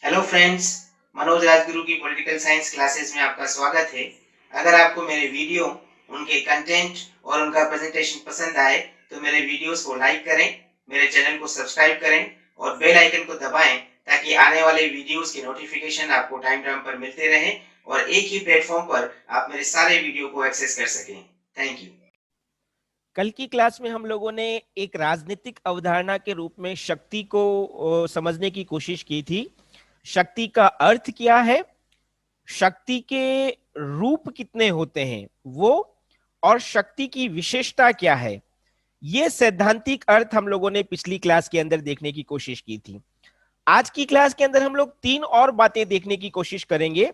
Hello friends, Manoj Rajguru की political science classes में आपका स्वागत है। अगर आपको मेरे वीडियो, उनके कंटेंट और उनका प्रेजेंटेशन पसंद आए तो मेरे वीडियोस को लाइक करें, मेरे चैनल को सब्सक्राइब करें और बेल आइकन को दबाएं ताकि आने वाले वीडियोस की नोटिफिकेशन आपको टाइम टाइम पर मिलते रहे और एक ही प्लेटफॉर्म पर आप मेरे सारे वीडियो को एक्सेस कर सकें। Thank you. कल की क्लास में हम लोगों ने एक राजनीतिक अवधारणा के रूप में शक्ति को समझने की कोशिश की थी। शक्ति का अर्थ क्या है, शक्ति के रूप कितने होते हैं वो, और शक्ति की विशेषता क्या है, ये सैद्धांतिक अर्थ हम लोगों ने पिछली क्लास के अंदर देखने की कोशिश की थी। आज की क्लास के अंदर हम लोग तीन और बातें देखने की कोशिश करेंगे।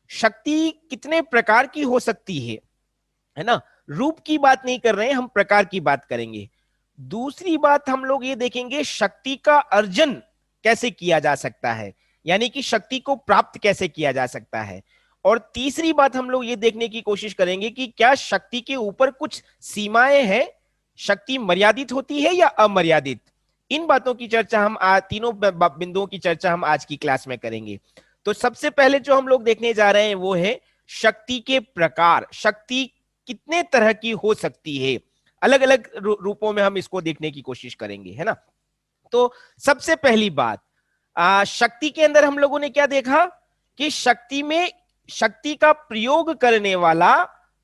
शक्ति कितने प्रकार की हो सकती है ना, रूप की बात नहीं कर रहे हैं, हम प्रकार की बात करेंगे। दूसरी बात हम लोग ये देखेंगे शक्ति का अर्जन कैसे किया जा सकता है, यानी कि शक्ति को प्राप्त कैसे किया जा सकता है। और तीसरी बात हम लोग ये देखने की कोशिश करेंगे कि क्या शक्ति के ऊपर कुछ सीमाएं हैं, शक्ति मर्यादित होती है या अमर्यादित। इन बातों की चर्चा हम तीनों बिंदुओं की चर्चा हम आज की क्लास में करेंगे। तो सबसे पहले जो हम लोग देखने जा रहे हैं वो है शक्ति के प्रकार। शक्ति कितने तरह की हो सकती है, अलग अलग रूपों में हम इसको देखने की कोशिश करेंगे, है ना। तो सबसे पहली बात, शक्ति के अंदर हम लोगों ने क्या देखा कि शक्ति में शक्ति का प्रयोग करने वाला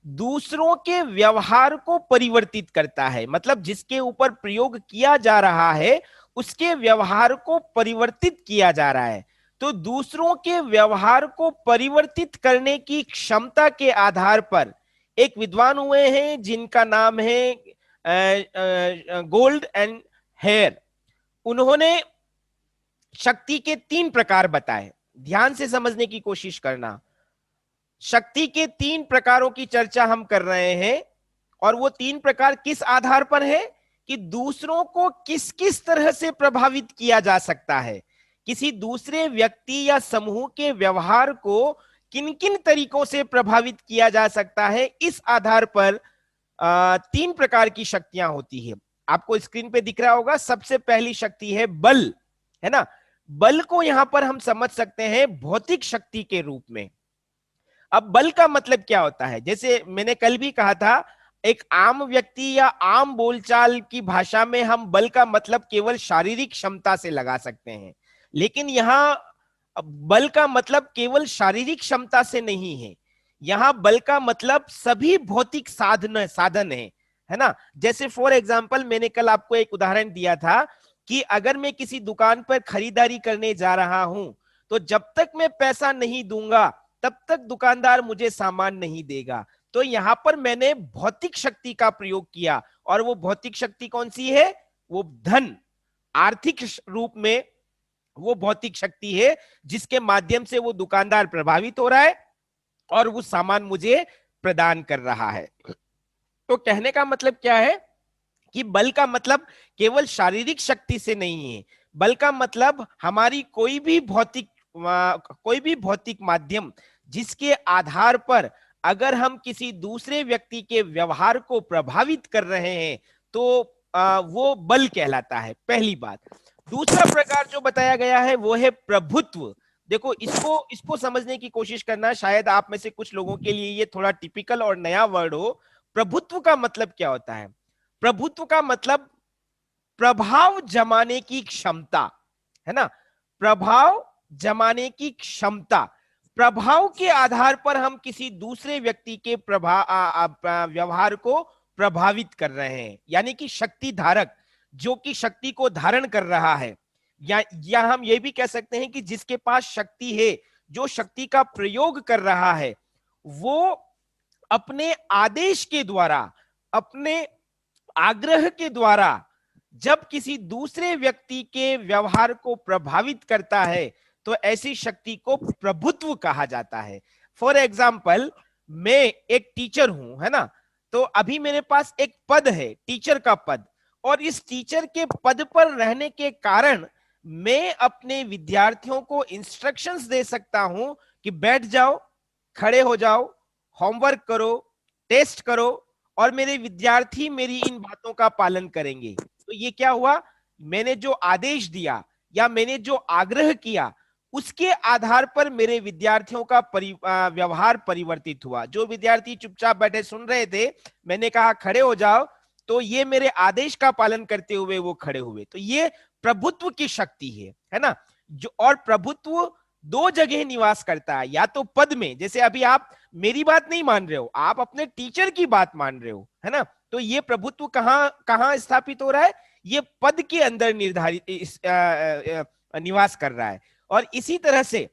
दूसरों के व्यवहार को परिवर्तित करता है। मतलब जिसके ऊपर प्रयोग किया जा रहा है उसके व्यवहार को परिवर्तित किया जा रहा है। तो दूसरों के व्यवहार को परिवर्तित करने की क्षमता के आधार पर एक विद्वान हुए हैं जिनका नाम है गोल्ड एंड हेयर। उन्होंने शक्ति के तीन प्रकार बताए। ध्यान से समझने की कोशिश करना। शक्ति के तीन प्रकारों की चर्चा हम कर रहे हैं और वो तीन प्रकार किस आधार पर है कि दूसरों को किस किस तरह से प्रभावित किया जा सकता है, किसी दूसरे व्यक्ति या समूह के व्यवहार को किन किन तरीकों से प्रभावित किया जा सकता है, इस आधार पर तीन प्रकार की शक्तियां होती है। आपको स्क्रीन पे दिख रहा होगा। सबसे पहली शक्ति है बल, है ना। बल को यहां पर हम समझ सकते हैं भौतिक शक्ति के रूप में। अब बल का मतलब क्या होता है, जैसे मैंने कल भी कहा था, एक आम व्यक्ति या आम बोलचाल की भाषा में हम बल का मतलब केवल शारीरिक क्षमता से लगा सकते हैं, लेकिन यहां बल का मतलब केवल शारीरिक क्षमता से नहीं है। यहां बल का मतलब सभी भौतिक साधन है ना। जैसे फॉर एग्जांपल मैंने कल आपको एक उदाहरण दिया था कि अगर मैं किसी दुकान पर खरीदारी करने जा रहा हूं तो जब तक मैं पैसा नहीं दूंगा तब तक दुकानदार मुझे सामान नहीं देगा। तो यहां पर मैंने भौतिक शक्ति का प्रयोग किया, और वो भौतिक शक्ति कौन सी है, वो धन, आर्थिक रूप में वो भौतिक शक्ति है जिसके माध्यम से वो दुकानदार प्रभावित हो रहा है और वो सामान मुझे प्रदान कर रहा है। तो कहने का मतलब क्या है कि बल का मतलब केवल शारीरिक शक्ति से नहीं है। बल का मतलब हमारी कोई भी भौतिक माध्यम जिसके आधार पर अगर हम किसी दूसरे व्यक्ति के व्यवहार को प्रभावित कर रहे हैं तो वो बल कहलाता है, पहली बात। दूसरा प्रकार जो बताया गया है वो है प्रभुत्व। देखो इसको समझने की कोशिश करना, शायद आप में से कुछ लोगों के लिए ये थोड़ा टिपिकल और नया वर्ड हो। प्रभुत्व का मतलब क्या होता है? प्रभुत्व का मतलब प्रभाव जमाने की क्षमता, है ना। प्रभाव जमाने की क्षमता। प्रभाव के आधार पर हम किसी दूसरे व्यक्ति के व्यवहार को प्रभावित कर रहे हैं, यानी कि शक्ति धारक जो कि शक्ति को धारण कर रहा है, या हम ये भी कह सकते हैं कि जिसके पास शक्ति है, जो शक्ति का प्रयोग कर रहा है, वो अपने आदेश के द्वारा, अपने आग्रह के द्वारा जब किसी दूसरे व्यक्ति के व्यवहार को प्रभावित करता है तो ऐसी शक्ति को प्रभुत्व कहा जाता है। फॉर एग्जाम्पल, मैं एक टीचर हूं, है ना। तो अभी मेरे पास एक पद है, टीचर का पद, और इस टीचर के पद पर रहने के कारण मैं अपने विद्यार्थियों को इंस्ट्रक्शंस दे सकता हूं कि बैठ जाओ, खड़े हो जाओ, होमवर्क करो, टेस्ट करो, और मेरे विद्यार्थी मेरी इन बातों का पालन करेंगे। तो ये क्या हुआ, मैंने जो आदेश दिया या मैंने जो आग्रह किया उसके आधार पर मेरे विद्यार्थियों का व्यवहार परिवर्तित हुआ। जो विद्यार्थी चुपचाप बैठे सुन रहे थे, मैंने कहा खड़े हो जाओ, तो ये मेरे आदेश का पालन करते हुए वो खड़े हुए। तो ये प्रभुत्व की शक्ति है ना। जो और प्रभुत्व दो जगह निवास करता है, या तो पद में, जैसे अभी आप मेरी बात नहीं मान रहे हो, आप अपने टीचर की बात मान रहे हो, है ना। तो ये प्रभुत्व कहां कहां स्थापित हो रहा है, ये पद के अंदर निर्धारित निवास कर रहा है। और इसी तरह से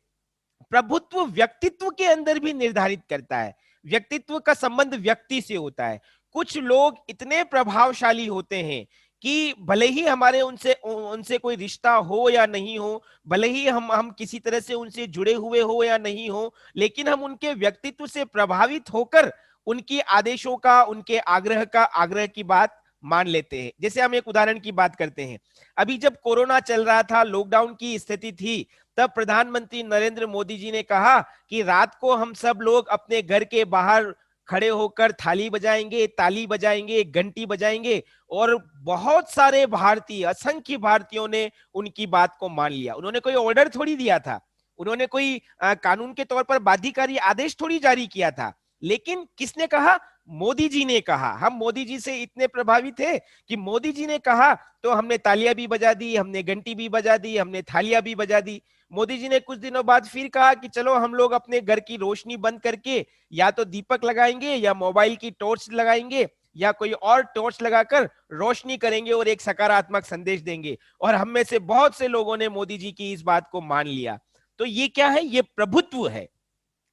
प्रभुत्व व्यक्तित्व के अंदर भी निर्धारित करता है। व्यक्तित्व का संबंध व्यक्ति से होता है। कुछ लोग इतने प्रभावशाली होते हैं कि भले ही हमारे उनसे उनसे कोई रिश्ता हो या नहीं हो, भले ही हम किसी तरह से उनसे जुड़े हुए हो या नहीं हो, लेकिन हम उनके व्यक्तित्व से प्रभावित होकर उनके आदेशों का, उनके आग्रह की बात मान लेते हैं। जैसे हम एक उदाहरण की बात करते हैं, अभी जब कोरोना चल रहा था, लॉकडाउन की स्थिति थी, तब प्रधानमंत्री नरेंद्र मोदी जी ने कहा कि रात को हम सब लोग अपने घर के बाहर खड़े होकर थाली बजाएंगे, ताली बजाएंगे, घंटी बजाएंगे। और बहुत सारे भारतीय, असंख्य भारतीयों ने उनकी बात को मान लिया। उन्होंने कोई ऑर्डर थोड़ी दिया था, उन्होंने कोई कानून के तौर पर बाध्यकारी आदेश थोड़ी जारी किया था, लेकिन किसने कहा? मोदी जी ने कहा। हम मोदी जी से इतने प्रभावित थे कि मोदी जी ने कहा तो हमने तालियां भी बजा दी, हमने घंटी भी बजा दी, हमने थालियां भी बजा दी। मोदी जी ने कुछ दिनों बाद फिर कहा कि चलो हम लोग अपने घर की रोशनी बंद करके या तो दीपक लगाएंगे, या मोबाइल की टॉर्च लगाएंगे, या कोई और टॉर्च लगाकर रोशनी करेंगे और एक सकारात्मक संदेश देंगे। और हम में से बहुत से लोगों ने मोदी जी की इस बात को मान लिया। तो ये क्या है? ये प्रभुत्व है।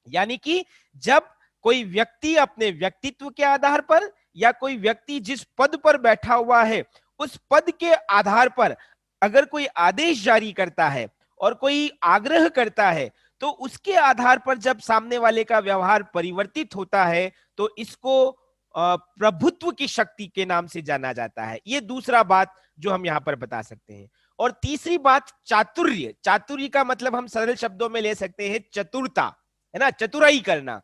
यानी कि जब कोई व्यक्ति अपने व्यक्तित्व के आधार पर, या कोई व्यक्ति जिस पद पर बैठा हुआ है उस पद के आधार पर अगर कोई आदेश जारी करता है और कोई आग्रह करता है, तो उसके आधार पर जब सामने वाले का व्यवहार परिवर्तित होता है, तो इसको प्रभुत्व की शक्ति के नाम से जाना जाता है। ये दूसरा बात जो हम यहां पर बता सकते हैं। और तीसरी बात चातुर्य। चातुर्य का मतलब हम सरल शब्दों में ले सकते हैं चतुरता, है ना, चतुराई करना।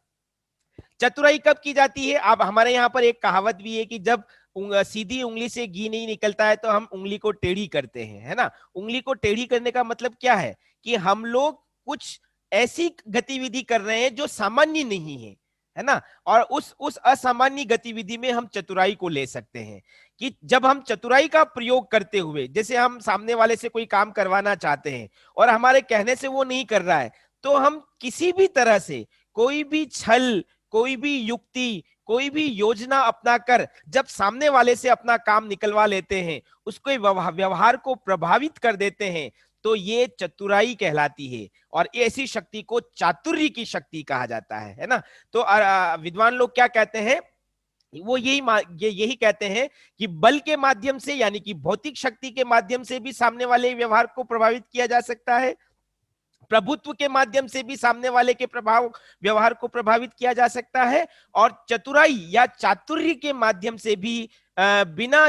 चतुराई कब की जाती है? अब हमारे यहाँ पर एक कहावत भी है कि जब सीधी उंगली से घी नहीं निकलता है तो हम उंगली को टेढ़ी करते हैं, है ना। उंगली को टेढ़ी करने का मतलब क्या है? कि हम लोग कुछ ऐसी गतिविधि कर रहे हैं जो सामान्य नहीं है ना। और उस असामान्य गतिविधि में हम चतुराई को ले सकते हैं। कि जब हम चतुराई का प्रयोग करते हुए, जैसे हम सामने वाले से कोई काम करवाना चाहते हैं और हमारे कहने से वो नहीं कर रहा है, तो हम किसी भी तरह से कोई भी छल, कोई भी युक्ति, कोई भी योजना अपनाकर जब सामने वाले से अपना काम निकलवा लेते हैं, उसके व्यवहार को प्रभावित कर देते हैं, तो ये चतुराई कहलाती है। और ऐसी शक्ति को चातुर्य की शक्ति कहा जाता है ना। तो विद्वान लोग क्या कहते हैं? वो यही कहते हैं कि बल के माध्यम से, यानी कि भौतिक शक्ति के माध्यम से भी सामने वाले व्यवहार को प्रभावित किया जा सकता है, प्रभुत्व के माध्यम से भी सामने वाले के व्यवहार को प्रभावित किया जा सकता है, और चतुराई या चातुर्य के माध्यम से भी बिना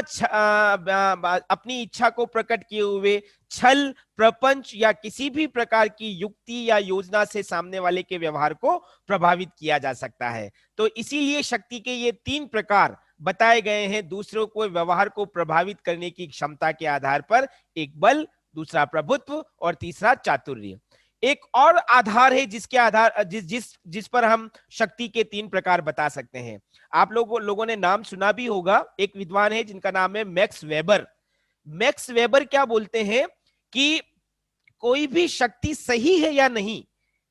अपनी इच्छा को प्रकट किए हुए छल, प्रपंच या किसी भी प्रकार की युक्ति या योजना से सामने वाले के व्यवहार को प्रभावित किया जा सकता है। तो इसीलिए शक्ति के ये तीन प्रकार बताए गए हैं दूसरों को व्यवहार को प्रभावित करने की क्षमता के आधार पर। एक बल, दूसरा प्रभुत्व और तीसरा चातुर्य। एक और आधार है जिसके आधार जिस पर हम शक्ति के तीन प्रकार बता सकते हैं। आप लोगों ने नाम सुना भी होगा, एक विद्वान है जिनका नाम है मैक्स वेबर। मैक्स वेबर क्या बोलते हैं कि कोई भी शक्ति सही है या नहीं,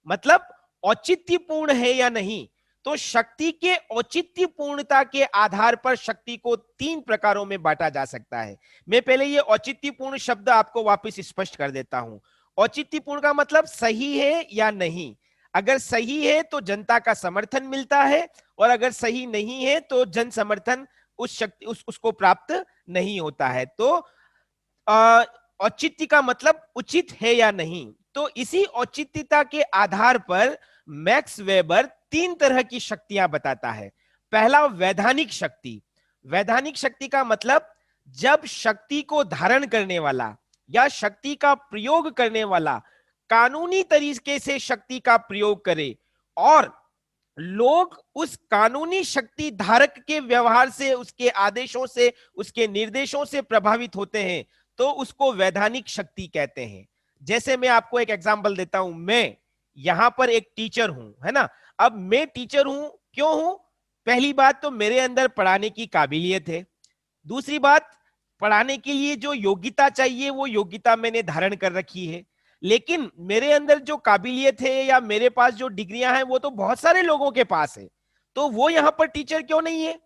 मतलब औचित्यपूर्ण है या नहीं, तो शक्ति के औचित्य पूर्णता के आधार पर शक्ति को तीन प्रकारों में बांटा जा सकता है। मैं पहले ये औचित्यपूर्ण शब्द आपको वापस स्पष्ट कर देता हूं। औचित्यपूर्ण का मतलब सही है या नहीं। अगर सही है तो जनता का समर्थन मिलता है, और अगर सही नहीं है तो जन समर्थन उसको प्राप्त नहीं होता है। तो औचित्य का मतलब उचित है या नहीं। तो इसी औचित्यता के आधार पर मैक्स वेबर तीन तरह की शक्तियां बताता है। पहला, वैधानिक शक्ति। वैधानिक शक्ति का मतलब जब शक्ति को धारण करने वाला या शक्ति का प्रयोग करने वाला कानूनी तरीके से शक्ति का प्रयोग करे और लोग उस कानूनी शक्ति धारक के व्यवहार से, उसके आदेशों से, उसके निर्देशों से प्रभावित होते हैं, तो उसको वैधानिक शक्ति कहते हैं। जैसे मैं आपको एक एग्जांपल देता हूं, मैं यहां पर एक टीचर हूं, है ना। अब मैं टीचर हूं, क्यों हूं? पहली बात तो मेरे अंदर पढ़ाने की काबिलियत है। दूसरी बात, पढ़ाने के लिए जो योग्यता चाहिए वो योग्यता मैंने धारण कर रखी है। लेकिन मेरे अंदर जो काबिलियत है या मेरे पास जो डिग्रियां हैं वो तो बहुत सारे लोगों के पास है, तो वो यहां पर टीचर क्यों नहीं है?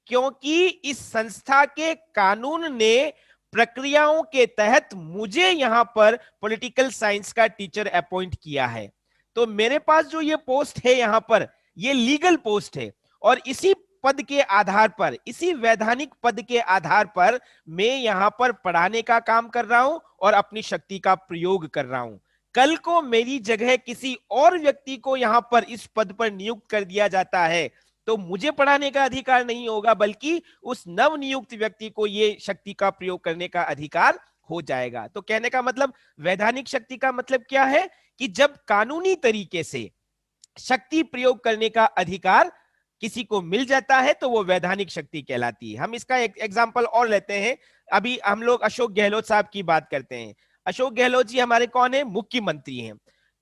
क्योंकि इस संस्था के कानून ने प्रक्रियाओं के तहत मुझे यहां पर पॉलिटिकल साइंस का टीचर अपॉइंट किया है। तो मेरे पास जो ये पोस्ट है यहां पर, ये लीगल पोस्ट है, और इसी पद के आधार पर, इसी वैधानिक पद के आधार पर मैं यहां पर पढ़ाने का काम कर रहा हूं और अपनी शक्ति का प्रयोग कर रहा हूं। कल को मेरी जगह किसी और व्यक्ति को यहां पर इस पद पर नियुक्त कर दिया जाता है, तो मुझे पढ़ाने का अधिकार नहीं होगा, बल्कि उस नवनियुक्त व्यक्ति को ये शक्ति का प्रयोग करने का अधिकार हो जाएगा। तो कहने का मतलब, वैधानिक शक्ति का मतलब क्या है कि जब कानूनी तरीके से शक्ति प्रयोग करने का अधिकार किसी को मिल जाता है तो वो वैधानिक शक्ति कहलाती है। हम इसका एक एग्जांपल और लेते हैं। अभी हम लोग अशोक गहलोत साहब की बात करते हैं। अशोक गहलोत जी हमारे कौन है? मुख्यमंत्री हैं।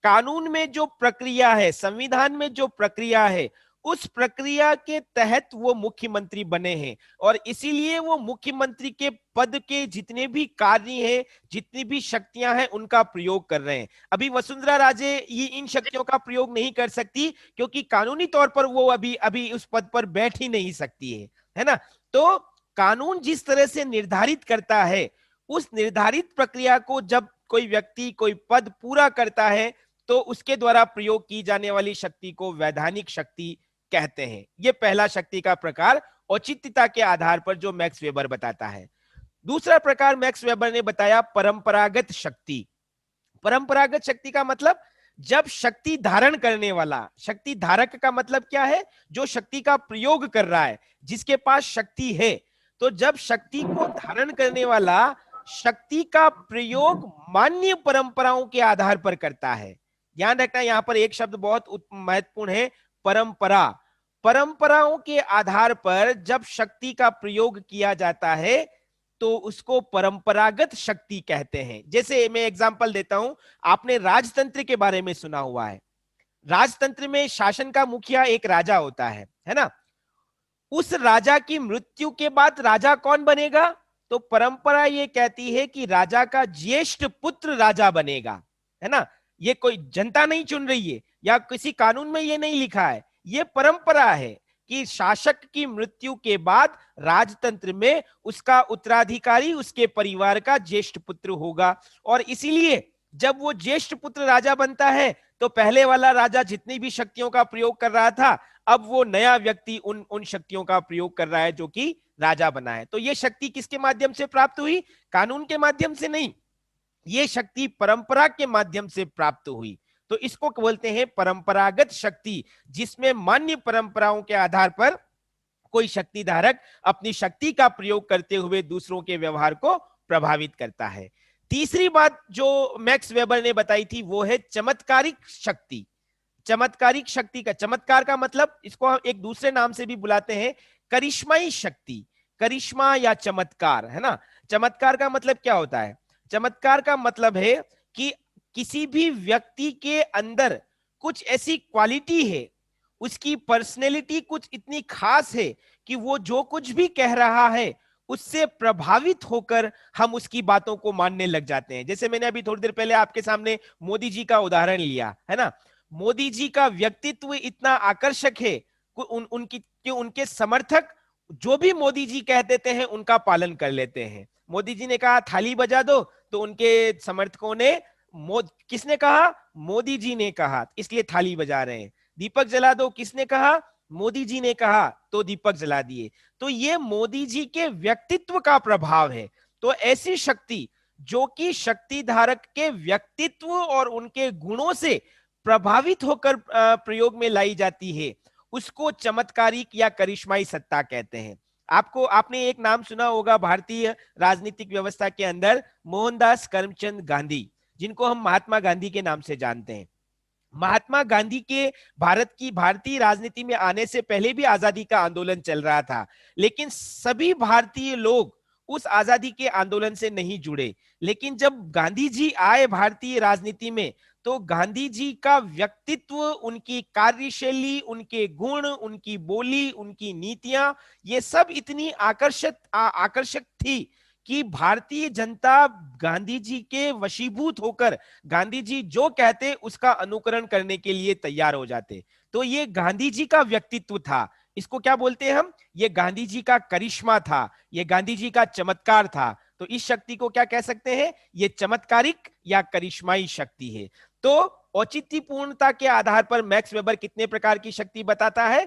कानून में जो प्रक्रिया है, संविधान में जो प्रक्रिया है, उस प्रक्रिया के तहत वो मुख्यमंत्री बने हैं, और इसीलिए वो मुख्यमंत्री के पद के जितने भी कार्य हैं, जितनी भी शक्तियां हैं, उनका प्रयोग कर रहे हैं। अभी वसुंधरा राजे ये इन शक्तियों का प्रयोग नहीं कर सकती, क्योंकि कानूनी तौर पर वो अभी अभी उस पद पर बैठ ही नहीं सकती है ना। तो कानून जिस तरह से निर्धारित करता है, उस निर्धारित प्रक्रिया को जब कोई व्यक्ति कोई पद पूरा करता है, तो उसके द्वारा प्रयोग की जाने वाली शक्ति को वैधानिक शक्ति कहते हैं। यह पहला शक्ति का प्रकार औचित्यता के आधार पर जो मैक्स वेबर बताता है। दूसरा प्रकार मैक्स वेबर ने बताया परंपरागत शक्ति। परंपरागत शक्ति का मतलब, जब शक्ति धारण करने वाला, शक्ति धारक का मतलब क्या है? जो शक्ति का प्रयोग कर रहा है, जिसके पास शक्ति है। तो जब शक्ति को धारण करने वाला शक्ति का प्रयोग मान्य परंपराओं के आधार पर करता है। ध्यान रखना, यहां पर एक शब्द बहुत महत्वपूर्ण है, परंपरा। परंपराओं के आधार पर जब शक्ति का प्रयोग किया जाता है तो उसको परंपरागत शक्ति कहते हैं। जैसे मैं एग्जांपल देता हूं, आपने राजतंत्र के बारे में सुना हुआ है। राजतंत्र में शासन का मुखिया एक राजा होता है ना। उस राजा की मृत्यु के बाद राजा कौन बनेगा? तो परंपरा ये कहती है कि राजा का ज्येष्ठ पुत्र राजा बनेगा, है ना। ये कोई जनता नहीं चुन रही है, या किसी कानून में ये नहीं लिखा है, ये परंपरा है कि शासक की मृत्यु के बाद राजतंत्र में उसका उत्तराधिकारी उसके परिवार का ज्येष्ठ पुत्र होगा। और इसीलिए जब वो ज्येष्ठ पुत्र राजा बनता है, तो पहले वाला राजा जितनी भी शक्तियों का प्रयोग कर रहा था, अब वो नया व्यक्ति उन शक्तियों का प्रयोग कर रहा है जो कि राजा बना है। तो ये शक्ति किसके माध्यम से प्राप्त हुई? कानून के माध्यम से नहीं, ये शक्ति परंपरा के माध्यम से प्राप्त हुई। तो इसको बोलते हैं परंपरागत शक्ति, जिसमें मान्य परंपराओं के आधार पर कोई शक्ति धारक अपनी शक्ति का प्रयोग करते हुए दूसरों के व्यवहार को प्रभावित करता है। तीसरी बात जो मैक्स वेबर ने बताई थी वो है चमत्कारिक शक्ति। चमत्कारिक शक्ति का, चमत्कार का मतलब, इसको हम एक दूसरे नाम से भी बुलाते हैं करिश्माई शक्ति, करिश्मा या चमत्कार, है ना। चमत्कार का मतलब क्या होता है? चमत्कार का मतलब है कि किसी भी व्यक्ति के अंदर कुछ ऐसी क्वालिटी है, उसकी पर्सनैलिटी कुछ इतनी खास है कि वो जो कुछ भी कह रहा है उससे प्रभावित होकर हम उसकी बातों को मानने लग जाते हैं। जैसे मैंने अभी थोड़ी देर पहले आपके सामने मोदी जी का उदाहरण लिया, है ना। मोदी जी का व्यक्तित्व इतना आकर्षक है, उनके समर्थक जो भी मोदी जी कह देते हैं उनका पालन कर लेते हैं। मोदी जी ने कहा थाली बजा दो, तो उनके समर्थकों ने, किसने कहा? मोदी जी ने कहा, इसलिए थाली बजा रहे हैं। दीपक जला दो, किसने कहा? मोदी जी ने कहा, तो दीपक जला दिए। तो ये मोदी जी के व्यक्तित्व का प्रभाव है। तो ऐसी शक्ति जो कि शक्ति धारक के व्यक्तित्व और उनके गुणों से प्रभावित होकर प्रयोग में लाई जाती है, उसको चमत्कारिक या करिश्माई सत्ता कहते हैं। आपने एक नाम सुना होगा भारतीय राजनीतिक व्यवस्था के अंदर, मोहनदास करमचंद गांधी, जिनको हम महात्मा गांधी के नाम से जानते हैं। महात्मा गांधी के भारतीय राजनीति में आने से पहले भी आजादी का आंदोलन चल रहा था, लेकिन सभी भारतीय लोग उस आजादी के आंदोलन से नहीं जुड़े। लेकिन जब गांधी जी आए भारतीय राजनीति में, तो गांधी जी का व्यक्तित्व, उनकी कार्यशैली, उनके गुण, उनकी बोली, उनकी नीतियां, ये सब इतनी आकर्षक थी कि भारतीय जनता गांधी जी के वशीभूत होकर गांधी जी जो कहते उसका अनुकरण करने के लिए तैयार हो जाते। तो ये गांधी जी का व्यक्तित्व था। इसको क्या बोलते हैं हम? ये गांधी जी का करिश्मा था, ये गांधी जी का चमत्कार था। तो इस शक्ति को क्या कह सकते हैं? ये चमत्कारिक या करिश्माई शक्ति है। तो औचित्यपूर्णता के आधार पर मैक्स वेबर कितने प्रकार की शक्ति बताता है?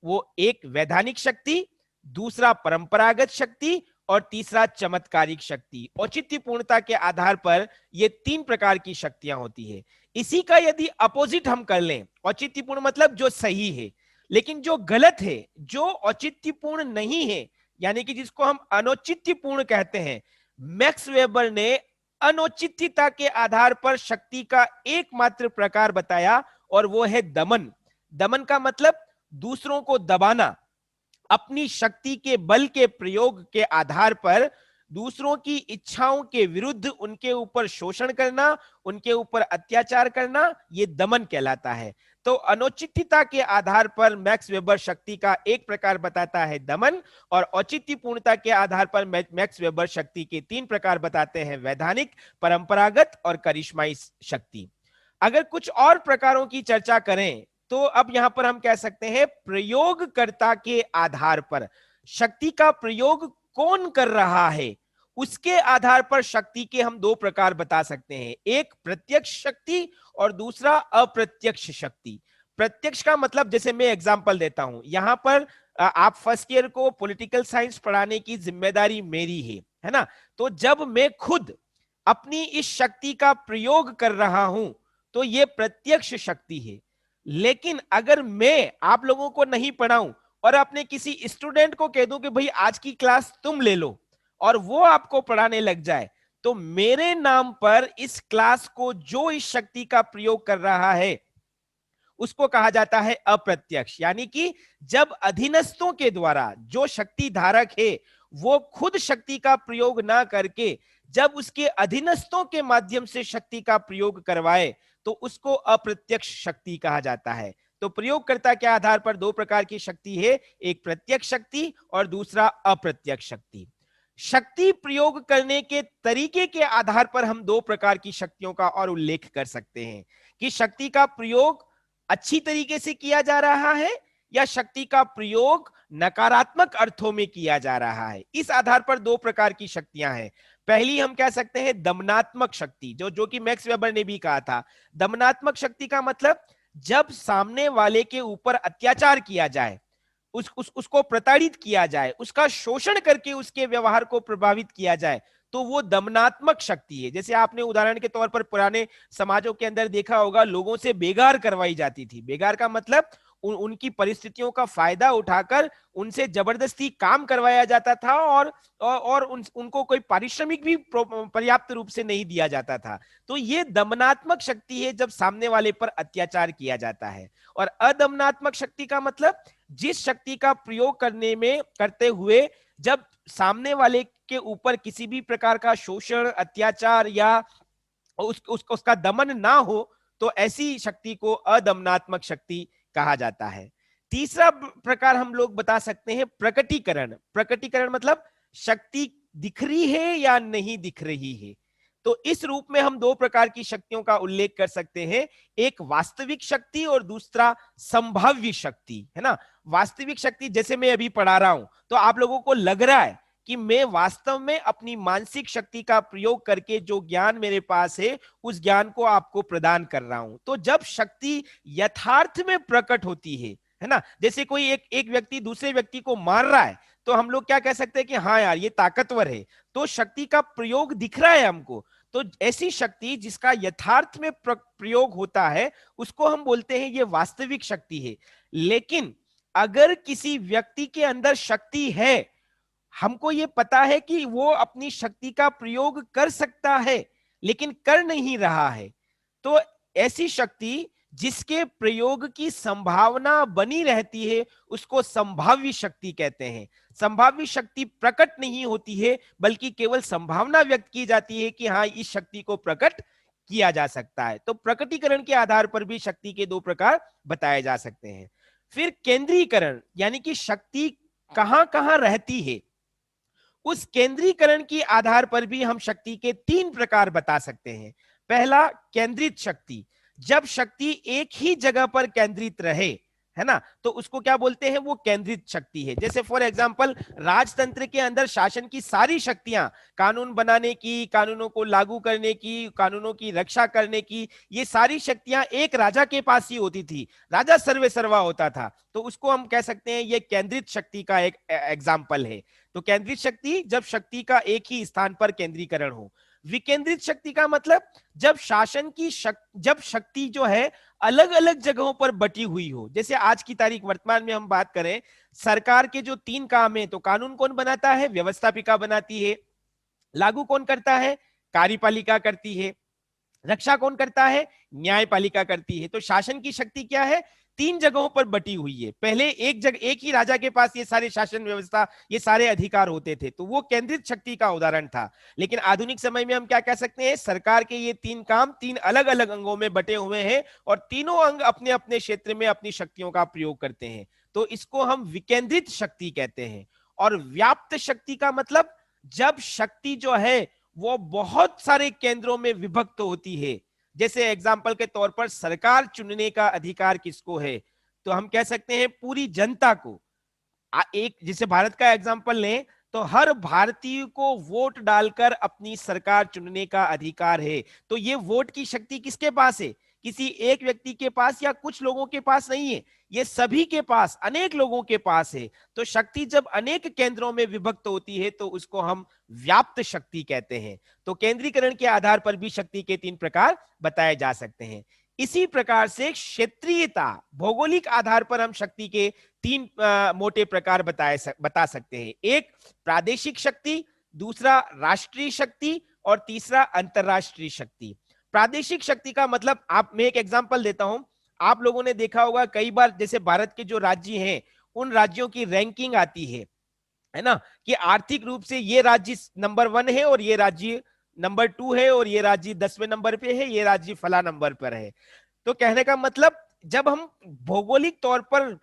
वो एक वैधानिक शक्ति, दूसरा परंपरागत शक्ति और तीसरा चमत्कारिक शक्ति। औचित्यपूर्णता के आधार पर ये 3 प्रकार की शक्तियां होती है। इसी का यदि अपोजिट हम कर लें, औचित्यपूर्ण मतलब जो सही है, लेकिन जो गलत है, जो औचित्यपूर्ण नहीं है, यानी कि जिसको हम अनौचित्यपूर्ण कहते हैं, मैक्स वेबर ने अनौचित्यता के आधार पर शक्ति का एकमात्र प्रकार बताया, और वो है दमन। दमन का मतलब दूसरों को दबाना, अपनी शक्ति के बल के प्रयोग के आधार पर दूसरों की इच्छाओं के विरुद्ध उनके ऊपर शोषण करना, उनके ऊपर अत्याचार करना, ये दमन कहलाता है। तो अनौचित्यता के आधार पर मैक्स वेबर शक्ति का एक प्रकार बताता है दमन, और औचित्यपूर्णता के आधार पर मैक्स वेबर शक्ति के 3 प्रकार बताते हैं, वैधानिक, परंपरागत और करिश्माई शक्ति। अगर कुछ और प्रकारों की चर्चा करें तो अब यहां पर हम कह सकते हैं प्रयोगकर्ता के आधार पर, शक्ति का प्रयोग कौन कर रहा है उसके आधार पर शक्ति के हम 2 प्रकार बता सकते हैं, एक प्रत्यक्ष शक्ति और दूसरा अप्रत्यक्ष शक्ति। प्रत्यक्ष का मतलब, जैसे मैं एग्जांपल देता हूं, यहां पर आप फर्स्ट ईयर को पॉलिटिकल साइंस पढ़ाने की जिम्मेदारी मेरी है ना? तो जब मैं खुद अपनी इस शक्ति का प्रयोग कर रहा हूं तो यह प्रत्यक्ष शक्ति है। लेकिन अगर मैं आप लोगों को नहीं पढ़ाऊं और अपने किसी स्टूडेंट को कह दूं कि भाई आज की क्लास तुम ले लो, और वो आपको पढ़ाने लग जाए, तो मेरे नाम पर इस क्लास को जो इस शक्ति का प्रयोग कर रहा है उसको कहा जाता है अप्रत्यक्ष। यानी कि जब अधीनस्थों के द्वारा जो शक्ति धारक है वो खुद शक्ति का प्रयोग ना करके जब उसके अधीनस्थों के माध्यम से शक्ति का प्रयोग करवाए तो उसको अप्रत्यक्ष शक्ति कहा जाता है। तो प्रयोगकर्ता के आधार पर 2 प्रकार की शक्ति है, एक प्रत्यक्ष शक्ति और दूसरा अप्रत्यक्ष शक्ति। शक्ति प्रयोग करने के तरीके के आधार पर हम 2 प्रकार की शक्तियों का और उल्लेख कर सकते हैं कि शक्ति का प्रयोग अच्छी तरीके से किया जा रहा है या शक्ति का प्रयोग नकारात्मक अर्थों में किया जा रहा है। इस आधार पर 2 प्रकार की शक्तियां हैं। पहली हम कह सकते हैं दमनात्मक शक्ति, जो कि मैक्स वेबर ने भी कहा था। दमनात्मक शक्ति का मतलब जब सामने वाले के ऊपर अत्याचार किया जाए, उसको प्रताड़ित किया जाए, उसका शोषण करके उसके व्यवहार को प्रभावित किया जाए, तो वो दमनात्मक शक्ति है। जैसे आपने उदाहरण के तौर पर पुराने समाजों के अंदर देखा होगा, लोगों से बेगार करवाई जाती थी। बेगार का मतलब उनकी परिस्थितियों का फायदा उठाकर उनसे जबरदस्ती काम करवाया जाता था और उनको कोई पारिश्रमिक भी पर्याप्त रूप से नहीं दिया जाता था। तो ये दमनात्मक शक्ति है जब सामने वाले पर अत्याचार किया जाता है। और अदमनात्मक शक्ति का मतलब जिस शक्ति का प्रयोग करते हुए जब सामने वाले के ऊपर किसी भी प्रकार का शोषण, अत्याचार या उसका दमन ना हो, तो ऐसी शक्ति को अदमनात्मक शक्ति कहा जाता है। तीसरा प्रकार हम लोग बता सकते हैं प्रकटीकरण। प्रकटीकरण मतलब शक्ति दिख रही है या नहीं दिख रही है। तो इस रूप में हम 2 प्रकार की शक्तियों का उल्लेख कर सकते हैं, एक वास्तविक शक्ति और दूसरा संभाव्य शक्ति, है ना? वास्तविक शक्ति जैसे मैं अभी पढ़ा रहा हूं तो आप लोगों को लग रहा है कि मैं वास्तव में अपनी मानसिक शक्ति का प्रयोग करके जो ज्ञान मेरे पास है उस ज्ञान को आपको प्रदान कर रहा हूं। तो जब शक्ति यथार्थ में प्रकट होती है ना, जैसे कोई एक व्यक्ति दूसरे व्यक्ति को मार रहा है तो हम लोग क्या कह सकते हैं कि हाँ यार ये ताकतवर है, तो शक्ति का प्रयोग दिख रहा है हमको। तो ऐसी शक्ति जिसका यथार्थ में प्रयोग होता है उसको हम बोलते हैं ये वास्तविक शक्ति है। लेकिन अगर किसी व्यक्ति के अंदर शक्ति है, हमको ये पता है कि वो अपनी शक्ति का प्रयोग कर सकता है लेकिन कर नहीं रहा है, तो ऐसी शक्ति जिसके प्रयोग की संभावना बनी रहती है उसको संभाव्य शक्ति कहते हैं। संभाव्य शक्ति प्रकट नहीं होती है, बल्कि केवल संभावना व्यक्त की जाती है कि हाँ, इस शक्ति को प्रकट किया जा सकता है। तो प्रकटीकरण के आधार पर भी शक्ति के दो प्रकार बताए जा सकते हैं। फिर केंद्रीकरण, यानी कि शक्ति कहां कहां रहती है, उस केंद्रीकरण के आधार पर भी हम शक्ति के तीन प्रकार बता सकते हैं। पहला, केंद्रित शक्ति। जब शक्ति एक ही जगह पर केंद्रित रहे, है ना, तो उसको क्या बोलते हैं, वो केंद्रित शक्ति है। जैसे फॉर एग्जांपल, राजतंत्र के अंदर शासन की सारी शक्तियां, कानून बनाने की, कानूनों को लागू करने की, कानूनों की रक्षा करने की, ये सारी शक्तियां एक राजा के पास ही होती थी। राजा सर्वे सर्वा होता था, तो उसको हम कह सकते हैं ये केंद्रित शक्ति का एक एग्जाम्पल है। तो केंद्रित शक्ति, जब शक्ति का एक ही स्थान पर केंद्रीकरण हो। विकेंद्रित शक्ति का मतलब जब शासन की जब शक्ति जो है अलग अलग जगहों पर बटी हुई हो। जैसे आज की तारीख वर्तमान में हम बात करें, सरकार के जो तीन काम है, तो कानून कौन बनाता है, व्यवस्थापिका बनाती है। लागू कौन करता है, कार्यपालिका करती है। रक्षा कौन करता है, न्यायपालिका करती है। तो शासन की शक्ति क्या है, तीन जगहों पर बटी हुई है। पहले एक ही राजा के पास ये सारे शासन व्यवस्था, ये सारे अधिकार होते थे, तो वो केंद्रित शक्ति का उदाहरण था। लेकिन आधुनिक समय में हम क्या कह सकते हैं, सरकार के ये तीन काम तीन अलग अलग अंगों में बटे हुए हैं और तीनों अंग अपने अपने क्षेत्र में अपनी शक्तियों का प्रयोग करते हैं। तो इसको हम विकेंद्रित शक्ति कहते हैं। और व्याप्त शक्ति का मतलब जब शक्ति जो है वो बहुत सारे केंद्रों में विभक्त होती है। जैसे एग्जाम्पल के तौर पर, सरकार चुनने का अधिकार किसको है, तो हम कह सकते हैं पूरी जनता को। एक जैसे भारत का एग्जाम्पल लें, तो हर भारतीय को वोट डालकर अपनी सरकार चुनने का अधिकार है। तो ये वोट की शक्ति किसके पास है, किसी एक व्यक्ति के पास या कुछ लोगों के पास नहीं है, ये सभी के पास, अनेक लोगों के पास है। तो शक्ति जब अनेक केंद्रों में विभक्त होती है तो उसको हम व्याप्त शक्ति कहते हैं। तो केंद्रीकरण के आधार पर भी शक्ति के तीन प्रकार बताए जा सकते हैं। इसी प्रकार से क्षेत्रीयता, भौगोलिक आधार पर हम शक्ति के तीन मोटे प्रकार बता सकते हैं। एक प्रादेशिक शक्ति, दूसरा राष्ट्रीय शक्ति और तीसरा अंतरराष्ट्रीय शक्ति। प्रादेशिक शक्ति का मतलब, मैं एक एग्जांपल देता हूं। आप लोगों ने देखा होगा कई बार, जैसे भारत के जो राज्य हैं उन राज्यों की रैंकिंग आती है ना, कि आर्थिक रूप से ये राज्य नंबर 1 है और ये राज्य नंबर 2 है और ये राज्य 10वें नंबर पे है, ये राज्य फला नंबर पर है। तो कहने का मतलब, जब हम भौगोलिक तौर पर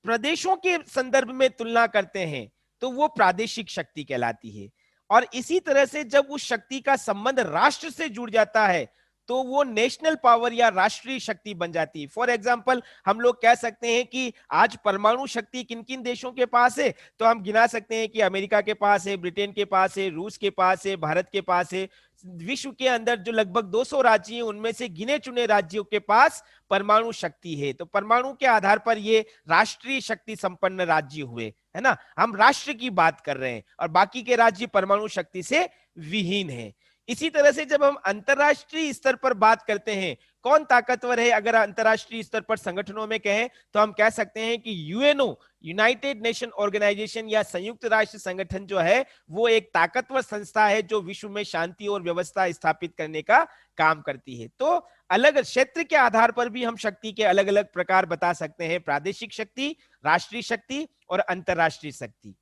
प्रदेशों के संदर्भ में तुलना करते हैं तो वो प्रादेशिक शक्ति कहलाती है। और इसी तरह से जब उस शक्ति का संबंध राष्ट्र से जुड़ जाता है तो वो नेशनल पावर या राष्ट्रीय शक्ति बन जाती है। फॉर एग्जांपल, हम लोग कह सकते हैं कि आज परमाणु शक्ति किन किन देशों के पास है, तो हम गिना सकते हैं कि अमेरिका के पास है, ब्रिटेन के पास है, रूस के पास है, भारत के पास है। विश्व के अंदर जो लगभग 200 राज्य हैं उनमें से गिने चुने राज्यों के पास परमाणु शक्ति है। तो परमाणु के आधार पर ये राष्ट्रीय शक्ति संपन्न राज्य हुए, है ना। हम राष्ट्र की बात कर रहे हैं और बाकी के राज्य परमाणु शक्ति से विहीन है। इसी तरह से जब हम अंतरराष्ट्रीय स्तर पर बात करते हैं, कौन ताकतवर है, अगर अंतरराष्ट्रीय स्तर पर संगठनों में कहें तो हम कह सकते हैं कि यूएनओ, यूनाइटेड नेशन ऑर्गेनाइजेशन या संयुक्त राष्ट्र संगठन जो है वो एक ताकतवर संस्था है जो विश्व में शांति और व्यवस्था स्थापित करने का काम करती है। तो अलग क्षेत्र के आधार पर भी हम शक्ति के अलग अलग प्रकार बता सकते हैं, प्रादेशिक शक्ति, राष्ट्रीय शक्ति और अंतरराष्ट्रीय शक्ति।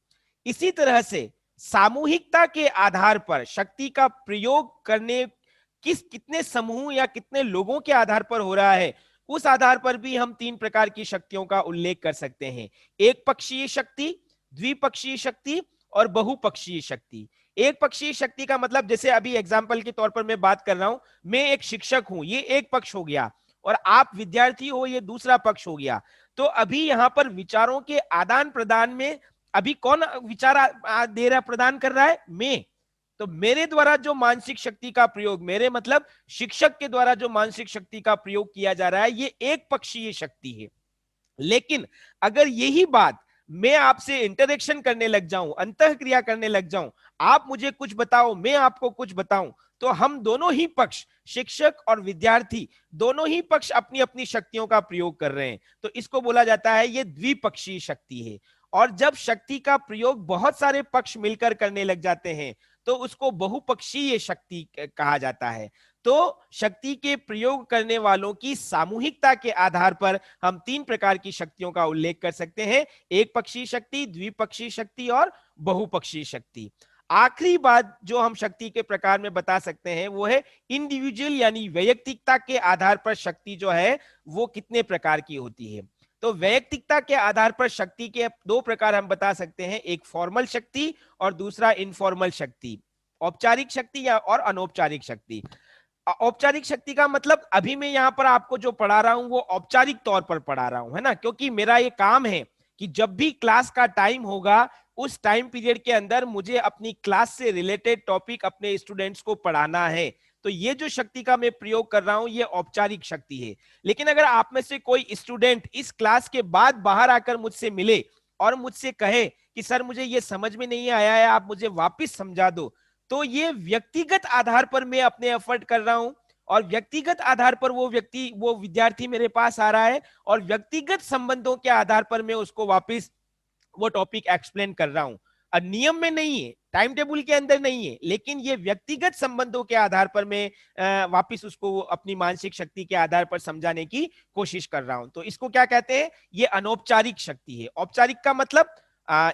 इसी तरह से सामूहिकता के आधार पर शक्ति का प्रयोग करने कितने समूह या कितने लोगों के आधार पर हो रहा है, उस आधार पर भी हम तीन प्रकार की शक्तियों का उल्लेख कर सकते हैं। एक पक्षीय शक्ति, द्विपक्षीय शक्ति और बहुपक्षीय शक्ति। एक पक्षीय शक्ति का मतलब, जैसे अभी एग्जाम्पल के तौर पर मैं बात कर रहा हूं, मैं एक शिक्षक हूं, ये एक पक्ष हो गया, और आप विद्यार्थी हो, ये दूसरा पक्ष हो गया। तो अभी यहां पर विचारों के आदान प्रदान में अभी कौन विचार दे रहा, प्रदान कर रहा है, मैं। तो मेरे द्वारा जो मानसिक शक्ति का प्रयोग, मेरे मतलब शिक्षक के द्वारा जो मानसिक शक्ति का प्रयोग किया जा रहा है, ये एक पक्षीय शक्ति है। लेकिन अगर यही बात मैं आपसे इंटरेक्शन करने लग जाऊं, अंतःक्रिया करने लग जाऊं, आप मुझे कुछ बताओ, मैं आपको कुछ बताऊं, तो हम दोनों ही पक्ष, शिक्षक और विद्यार्थी, दोनों ही पक्ष अपनी अपनी शक्तियों का प्रयोग कर रहे हैं। तो इसको बोला जाता है ये द्विपक्षीय शक्ति है। और जब शक्ति का प्रयोग बहुत सारे पक्ष मिलकर करने लग जाते हैं तो उसको बहुपक्षीय शक्ति कहा जाता है। तो शक्ति के प्रयोग करने वालों की सामूहिकता के आधार पर हम 3 प्रकार की शक्तियों का उल्लेख कर सकते हैं, एक पक्षीय शक्ति, द्विपक्षीय शक्ति और बहुपक्षीय शक्ति। आखिरी बात जो हम शक्ति के प्रकार में बता सकते हैं वो है इंडिविजुअल यानी वैयक्तिकता के आधार पर शक्ति जो है वो कितने प्रकार की होती है। तो वैयक्तिकता के आधार पर शक्ति के 2 प्रकार हम बता सकते हैं, एक फॉर्मल शक्ति और दूसरा इनफॉर्मल शक्ति, औपचारिक शक्ति या और अनौपचारिक शक्ति। औपचारिक शक्ति का मतलब अभी मैं यहां पर आपको जो पढ़ा रहा हूं वो औपचारिक तौर पर पढ़ा रहा हूं, है ना, क्योंकि मेरा ये काम है कि जब भी क्लास का टाइम होगा उस टाइम पीरियड के अंदर मुझे अपनी क्लास से रिलेटेड टॉपिक अपने स्टूडेंट्स को पढ़ाना है। तो ये जो शक्ति का मैं प्रयोग कर रहा हूं ये औपचारिक शक्ति है। लेकिन अगर आप में से कोई स्टूडेंट इस क्लास के बाद बाहर आकर मुझसे मिले और मुझसे कहे कि सर मुझे ये समझ में नहीं आया है, आप मुझे वापस समझा दो, तो ये व्यक्तिगत आधार पर मैं अपने एफर्ट कर रहा हूं और व्यक्तिगत आधार पर वो विद्यार्थी मेरे पास आ रहा है और व्यक्तिगत संबंधों के आधार पर मैं उसको वापस वो टॉपिक एक्सप्लेन कर रहा हूं। नियम में नहीं है, टाइम टेबल के अंदर नहीं है, लेकिन ये व्यक्तिगत संबंधों के आधार पर मैं वापस उसको अपनी मानसिक शक्ति के आधार पर समझाने की कोशिश कर रहा हूं। तो इसको क्या कहते हैं, ये अनौपचारिक शक्ति है। औपचारिक का मतलब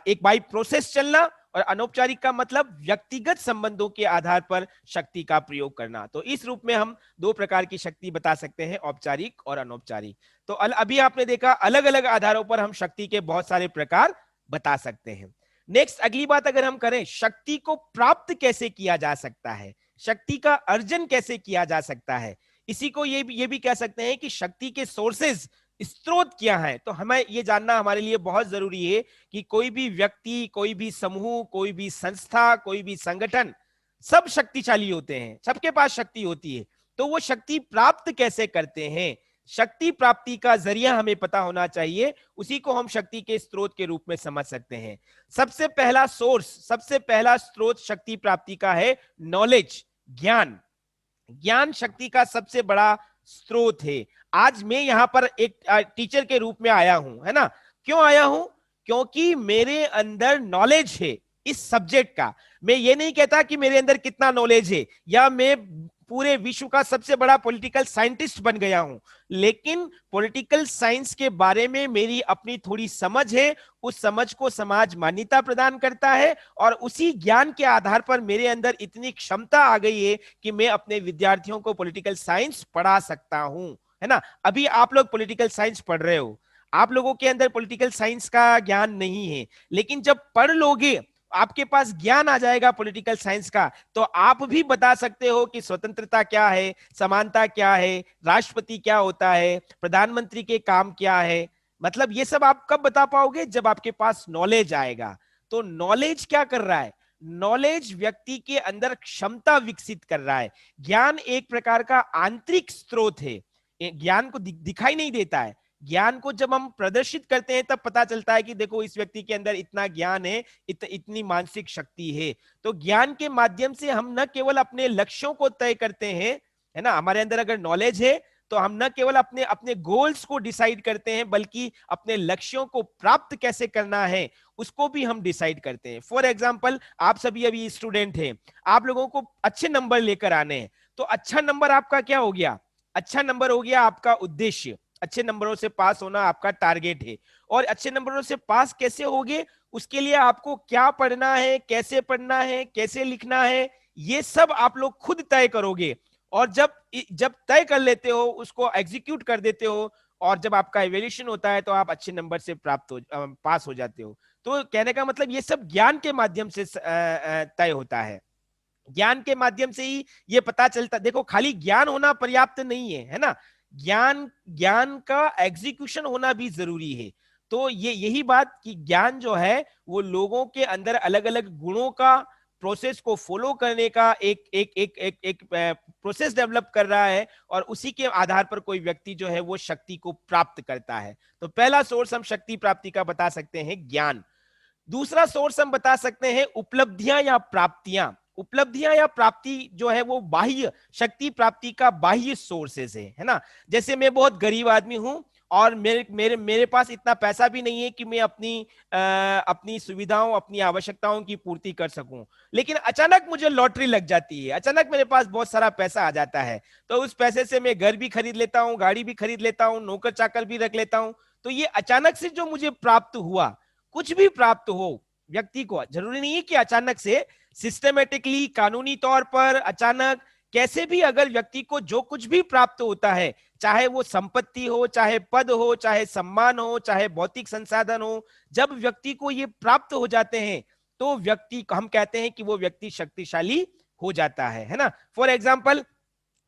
एक बाई प्रोसेस चलना और अनौपचारिक का मतलब व्यक्तिगत संबंधों के आधार पर शक्ति का प्रयोग करना। तो इस रूप में हम 2 प्रकार की शक्ति बता सकते हैं, औपचारिक और अनौपचारिक। तो अभी आपने देखा अलग अलग आधारों पर हम शक्ति के बहुत सारे प्रकार बता सकते हैं। नेक्स्ट अगली बात अगर हम करें, शक्ति को प्राप्त कैसे किया जा सकता है, शक्ति का अर्जन कैसे किया जा सकता है, इसी को ये भी कह सकते हैं कि शक्ति के सोर्सेज, स्रोत क्या है। तो हमें ये जानना हमारे लिए बहुत जरूरी है कि कोई भी व्यक्ति, कोई भी समूह, कोई भी संस्था, कोई भी संगठन, सब शक्तिशाली होते हैं, सबके पास शक्ति होती है। तो वो शक्ति प्राप्त कैसे करते हैं, शक्ति प्राप्ति का जरिया हमें पता होना चाहिए, उसी को हम शक्ति के स्रोत के रूप में समझ सकते हैं। सबसे पहला सोर्स, सबसे पहला स्रोत शक्ति प्राप्ति का है नॉलेज, ज्ञान। ज्ञान शक्ति का सबसे बड़ा स्रोत है। आज मैं यहां पर एक टीचर के रूप में आया हूं, है ना, क्यों आया हूं, क्योंकि मेरे अंदर नॉलेज है इस सब्जेक्ट का। मैं ये नहीं कहता कि मेरे अंदर कितना नॉलेज है या मैं पूरे विश्व का सबसे बड़ा पॉलिटिकल साइंटिस्ट बन गया हूं, लेकिन पॉलिटिकल साइंस के बारे में मेरी अपनी थोड़ी समझ है, उस समझ को समाज मान्यता प्रदान करता है और उसी ज्ञान के आधार पर मेरे अंदर इतनी क्षमता आ गई है कि मैं अपने विद्यार्थियों को पॉलिटिकल साइंस पढ़ा सकता हूं, है ना। अभी आप लोग पॉलिटिकल साइंस पढ़ रहे हो, आप लोगों के अंदर पॉलिटिकल साइंस का ज्ञान नहीं है, लेकिन जब पढ़ लोगे, आपके पास ज्ञान आ जाएगा पॉलिटिकल साइंस का, तो आप भी बता सकते हो कि स्वतंत्रता क्या है, समानता क्या है, राष्ट्रपति क्या होता है, प्रधानमंत्री के काम क्या है। मतलब ये सब आप कब बता पाओगे, जब आपके पास नॉलेज आएगा। तो नॉलेज क्या कर रहा है, नॉलेज व्यक्ति के अंदर क्षमता विकसित कर रहा है। ज्ञान एक प्रकार का आंतरिक स्रोत है, ज्ञान को दिखाई नहीं देता है। ज्ञान को जब हम प्रदर्शित करते हैं तब पता चलता है कि देखो इस व्यक्ति के अंदर इतना ज्ञान है, इतनी मानसिक शक्ति है। तो ज्ञान के माध्यम से हम न केवल अपने लक्ष्यों को तय करते हैं, है ना, हमारे अंदर अगर नॉलेज है तो हम न केवल अपने अपने गोल्स को डिसाइड करते हैं, बल्कि अपने लक्ष्यों को प्राप्त कैसे करना है उसको भी हम डिसाइड करते हैं। फॉर एग्जाम्पल, आप सभी अभी स्टूडेंट हैं, आप लोगों को अच्छे नंबर लेकर आने हैं, तो अच्छा नंबर आपका क्या हो गया, अच्छा नंबर हो गया आपका उद्देश्य, अच्छे नंबरों से पास होना आपका टारगेट है। और अच्छे नंबरों से पास कैसे होगे, उसके लिए आपको क्या पढ़ना है, कैसे पढ़ना है, कैसे लिखना है, ये सब आप लोग खुद तय करोगे। और जब तय कर लेते हो, उसको एग्जीक्यूट कर देते हो, और जब आपका इवैल्यूएशन होता है तो आप अच्छे नंबर से पास हो जाते हो। तो कहने का मतलब ये सब ज्ञान के माध्यम से तय होता है। ज्ञान के माध्यम से ही ये पता चलता, देखो खाली ज्ञान होना पर्याप्त नहीं है, है ना, ज्ञान का एग्जीक्यूशन होना भी जरूरी है। तो यही बात कि ज्ञान जो है वो लोगों के अंदर अलग अलग गुणों का प्रोसेस को फॉलो करने का एक प्रोसेस डेवलप कर रहा है, और उसी के आधार पर कोई व्यक्ति जो है वो शक्ति को प्राप्त करता है। तो पहला सोर्स हम शक्ति प्राप्ति का बता सकते हैं ज्ञान। दूसरा सोर्स हम बता सकते हैं उपलब्धियां या प्राप्तियां। उपलब्धियां या प्राप्ति जो है वो बाह्य शक्ति प्राप्ति का बाह्य सोर्सेस है ना। जैसे मैं बहुत गरीब आदमी हूं और मेरे पास इतना पैसा भी नहीं है कि मैं अपनी सुविधाओं, अपनी आवश्यकताओं की पूर्ति कर सकूं। लेकिन अचानक मुझे लॉटरी लग जाती है, अचानक मेरे पास बहुत सारा पैसा आ जाता है, तो उस पैसे से मैं घर भी खरीद लेता हूं, गाड़ी भी खरीद लेता हूं, नौकर चाकर भी रख लेता हूं। तो ये अचानक से जो मुझे प्राप्त हुआ, कुछ भी प्राप्त हो व्यक्ति को, जरूरी नहीं है कि अचानक से, सिस्टमेटिकली, कानूनी तौर पर अचानक, कैसे भी अगर व्यक्ति को जो कुछ भी प्राप्त होता है, चाहे वो संपत्ति हो, चाहे पद हो, चाहे सम्मान हो, चाहे भौतिक संसाधन हो, जब व्यक्ति को ये प्राप्त हो जाते हैं तो व्यक्ति, हम कहते हैं कि वो व्यक्ति शक्तिशाली हो जाता है ना। फॉर एग्जाम्पल,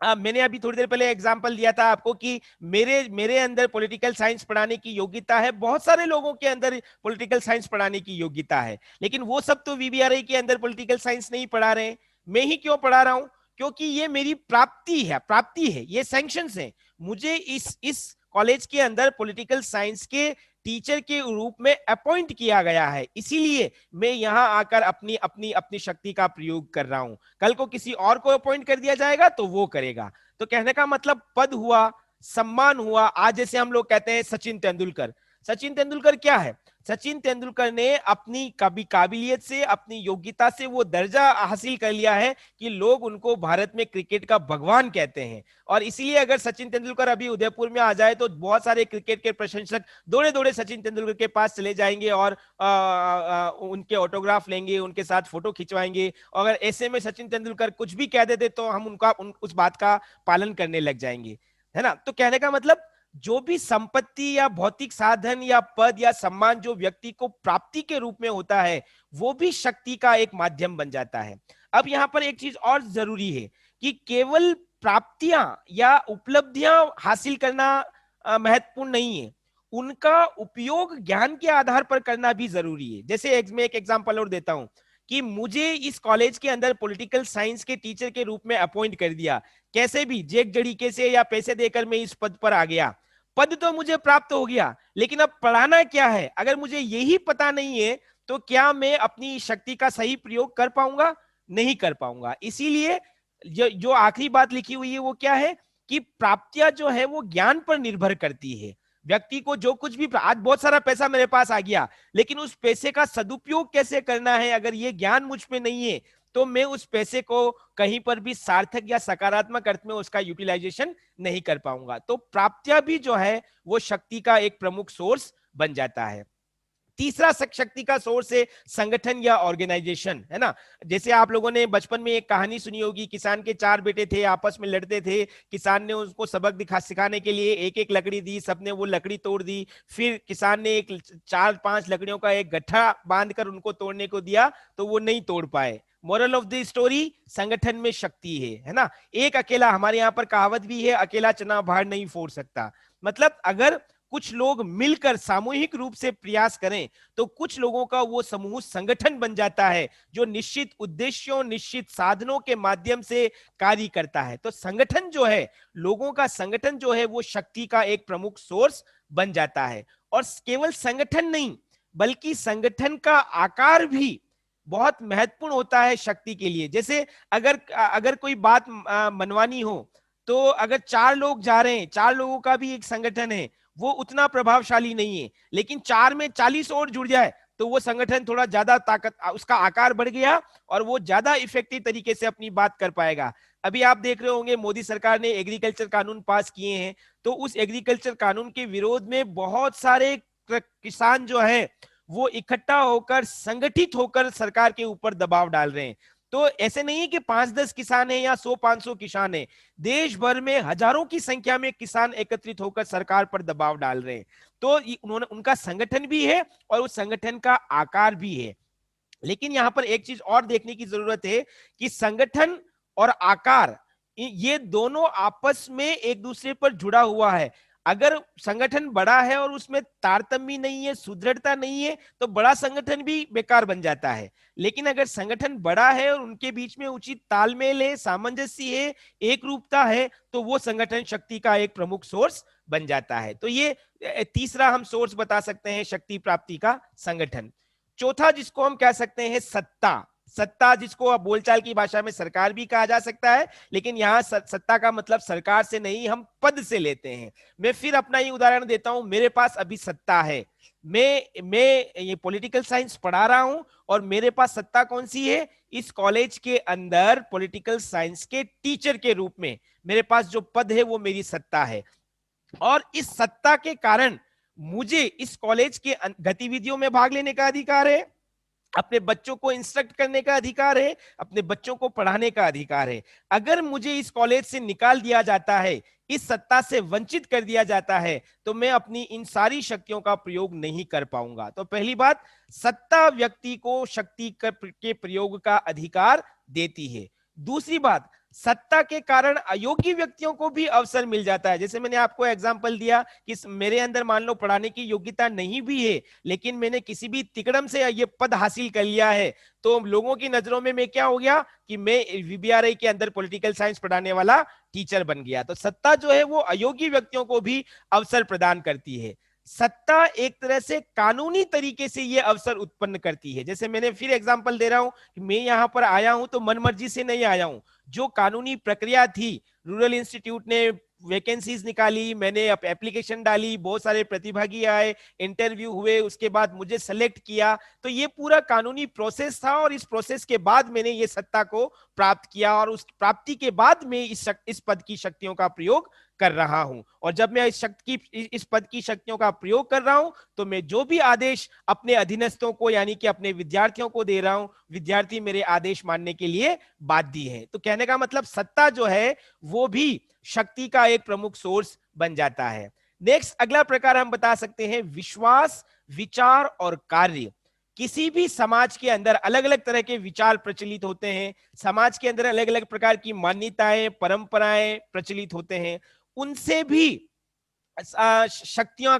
मैंने अभी थोड़ी देर पहले एग्जांपल दिया था आपको कि मेरे अंदर पॉलिटिकल साइंस पढ़ाने की योग्यता है, बहुत सारे लोगों के अंदर पॉलिटिकल साइंस पढ़ाने की योग्यता है, लेकिन वो सब तो वीवीआरआई के अंदर पॉलिटिकल साइंस नहीं पढ़ा रहे हैं। मैं ही क्यों पढ़ा रहा हूं? क्योंकि ये मेरी प्राप्ति है, ये सैंक्शंस है। मुझे इस कॉलेज के अंदर पॉलिटिकल साइंस के टीचर के रूप में अपॉइंट किया गया है, इसीलिए मैं यहां आकर अपनी अपनी अपनी शक्ति का प्रयोग कर रहा हूं। कल को किसी और को अपॉइंट कर दिया जाएगा तो वो करेगा। तो कहने का मतलब, पद हुआ, सम्मान हुआ। आज जैसे हम लोग कहते हैं सचिन तेंदुलकर, सचिन तेंदुलकर क्या है? सचिन तेंदुलकर ने अपनी काबिलियत से, अपनी योग्यता से वो दर्जा हासिल कर लिया है कि लोग उनको भारत में क्रिकेट का भगवान कहते हैं। और इसीलिए अगर सचिन तेंदुलकर अभी उदयपुर में आ जाए तो बहुत सारे क्रिकेट के प्रशंसक दौड़े दौड़े सचिन तेंदुलकर के पास चले जाएंगे और उनके ऑटोग्राफ लेंगे, उनके साथ फोटो खिंचवाएंगे। अगर ऐसे में सचिन तेंदुलकर कुछ भी कह देते तो हम उस बात का पालन करने लग जाएंगे, है ना। तो कहने का मतलब, जो भी संपत्ति या भौतिक साधन या पद या सम्मान जो व्यक्ति को प्राप्ति के रूप में होता है, वो भी शक्ति का एक माध्यम बन जाता है। अब यहां पर एक चीज और जरूरी है कि केवल प्राप्तियां या उपलब्धियां हासिल करना महत्वपूर्ण नहीं है, उनका उपयोग ज्ञान के आधार पर करना भी जरूरी है। जैसे मैं एक एग्जांपल और देता हूं कि मुझे इस कॉलेज के अंदर पॉलिटिकल साइंस के टीचर के रूप में अपॉइंट कर दिया, कैसे भी जेक जड़ीके से या पैसे देकर मैं इस पद पर आ गया। पद तो मुझे प्राप्त हो गया, लेकिन अब पढ़ाना क्या है, अगर मुझे यही पता नहीं है तो क्या मैं अपनी शक्ति का सही प्रयोग कर पाऊंगा? नहीं कर पाऊंगा। इसीलिए जो आखिरी बात लिखी हुई है वो क्या है कि प्राप्तियां जो है वो ज्ञान पर निर्भर करती है। व्यक्ति को जो कुछ भी, आज बहुत सारा पैसा मेरे पास आ गया, लेकिन उस पैसे का सदुपयोग कैसे करना है अगर ये ज्ञान मुझ में नहीं है, तो मैं उस पैसे को कहीं पर भी सार्थक या सकारात्मक अर्थ में उसका यूटिलाइजेशन नहीं कर पाऊंगा। तो प्राप्तियां भी जो है वो शक्ति का एक प्रमुख सोर्स बन जाता है। तीसरा शक्ति का सोर्स है संगठन या ऑर्गेनाइजेशन, है ना। जैसे आप लोगों ने बचपन में एक कहानी सुनी होगी, किसान के 4 बेटे थे, आपस में लड़ते थे। किसान ने उसको सबक सिखाने के लिए एक एक लकड़ी दी, सबने वो लकड़ी तोड़ दी। फिर किसान ने एक 4-5 लकड़ियों का एक गट्ठा बांधकर उनको तोड़ने को दिया, तो वो नहीं तोड़ पाए। मोरल ऑफ द स्टोरी, संगठन में शक्ति है ना। एक अकेला, हमारे यहाँ पर कहावत भी है, अकेला चना भाड़ नहीं फोड़ सकता। मतलब अगर कुछ लोग मिलकर सामूहिक रूप से प्रयास करें तो कुछ लोगों का वो समूह संगठन बन जाता है जो निश्चित उद्देश्यों, निश्चित साधनों के माध्यम से कार्य करता है। तो संगठन जो है, लोगों का संगठन जो है, वो शक्ति का एक प्रमुख सोर्स बन जाता है। और केवल संगठन नहीं, बल्कि संगठन का आकार भी बहुत महत्वपूर्ण होता है शक्ति के लिए। जैसे अगर कोई बात मनवानी हो, तो अगर 4 लोग जा रहे हैं, 4 लोगों का भी एक संगठन है, वो उतना प्रभावशाली नहीं है। लेकिन 4 में 40 और जुड़ जाए तो वो संगठन थोड़ा ज्यादा ताकत, उसका आकार बढ़ गया और वो ज्यादा इफेक्टिव तरीके से अपनी बात कर पाएगा। अभी आप देख रहे होंगे मोदी सरकार ने एग्रीकल्चर कानून पास किए हैं, तो उस एग्रीकल्चर कानून के विरोध में बहुत सारे किसान जो है वो इकट्ठा होकर, संगठित होकर सरकार के ऊपर दबाव डाल रहे हैं। तो ऐसे नहीं है कि 5-10 किसान हैं या 100-500 किसान हैं, देश भर में हजारों की संख्या में किसान एकत्रित होकर सरकार पर दबाव डाल रहे हैं। तो उनका संगठन भी है और उस संगठन का आकार भी है। लेकिन यहां पर एक चीज और देखने की जरूरत है कि संगठन और आकार, ये दोनों आपस में एक दूसरे पर जुड़ा हुआ है। अगर संगठन बड़ा है और उसमें तारतम्य नहीं है, सुदृढ़ता नहीं है, तो बड़ा संगठन भी बेकार बन जाता है। लेकिन अगर संगठन बड़ा है और उनके बीच में उचित तालमेल है, सामंजस्य है, एक रूपता है, तो वो संगठन शक्ति का एक प्रमुख सोर्स बन जाता है। तो ये तीसरा हम सोर्स बता सकते हैं शक्ति प्राप्ति का, संगठन। चौथा जिसको हम कह सकते हैं सत्ता, सत्ता जिसको अब बोलचाल की भाषा में सरकार भी कहा जा सकता है, लेकिन यहाँ सत्ता का मतलब सरकार से नहीं, हम पद से लेते हैं। मैं फिर अपना ही उदाहरण देता हूं, मेरे पास अभी सत्ता है, मैं ये पॉलिटिकल साइंस पढ़ा रहा हूं और मेरे पास सत्ता कौन सी है, इस कॉलेज के अंदर पॉलिटिकल साइंस के टीचर के रूप में मेरे पास जो पद है वो मेरी सत्ता है। और इस सत्ता के कारण मुझे इस कॉलेज के गतिविधियों में भाग लेने का अधिकार है, अपने बच्चों को इंस्ट्रक्ट करने का अधिकार है, अपने बच्चों को पढ़ाने का अधिकार है। अगर मुझे इस कॉलेज से निकाल दिया जाता है, इस सत्ता से वंचित कर दिया जाता है, तो मैं अपनी इन सारी शक्तियों का प्रयोग नहीं कर पाऊंगा। तो पहली बात, सत्ता व्यक्ति को शक्ति के प्रयोग का अधिकार देती है। दूसरी बात, सत्ता के कारण अयोग्य व्यक्तियों को भी अवसर मिल जाता है। जैसे मैंने आपको एग्जांपल दिया कि मेरे अंदर मान लो पढ़ाने की योग्यता नहीं भी है, लेकिन मैंने किसी भी तिकड़म से ये पद हासिल कर लिया है, तो लोगों की नजरों में मैं क्या हो गया कि मैं वीबीआरआई के अंदर पॉलिटिकल साइंस पढ़ाने वाला टीचर बन गया। तो सत्ता जो है वो अयोग्य व्यक्तियों को भी अवसर प्रदान करती है। सत्ता एक तरह से कानूनी तरीके से ये अवसर उत्पन्न करती है। जैसे मैंने फिर एग्जांपल दे रहा हूं कि मैं यहां पर आया हूं तो मनमर्जी से नहीं आया हूं, जो कानूनी प्रक्रिया थी, रूरल इंस्टीट्यूट ने वैकेंसीज निकाली, मैंने एप्लीकेशन डाली, बहुत सारे प्रतिभागी आए, इंटरव्यू हुए, उसके बाद मुझे सेलेक्ट किया, तो ये पूरा कानूनी प्रोसेस था और इस प्रोसेस के बाद मैंने ये सत्ता को प्राप्त किया और उस प्राप्ति के बाद मैं इस पद की शक्तियों का प्रयोग कर रहा हूं। और जब मैं इस पद की शक्तियों का प्रयोग कर रहा हूं, तो मैं जो भी आदेश अपने अधीनस्थों को यानी कि अपने विद्यार्थियों को दे रहा हूं, विद्यार्थी मेरे आदेश मानने के लिए बाध्य है। तो कहने का मतलब सत्ता जो है वो भी शक्ति का एक प्रमुख सोर्स बन जाता है। नेक्स्ट, अगला प्रकार हम बता सकते हैं विश्वास, विचार और कार्य। किसी भी समाज के अंदर अलग अलग तरह के विचार प्रचलित होते हैं, समाज के अंदर अलग अलग प्रकार की मान्यताएं, परंपराएं प्रचलित होते हैं, उनसे भी शक्तियों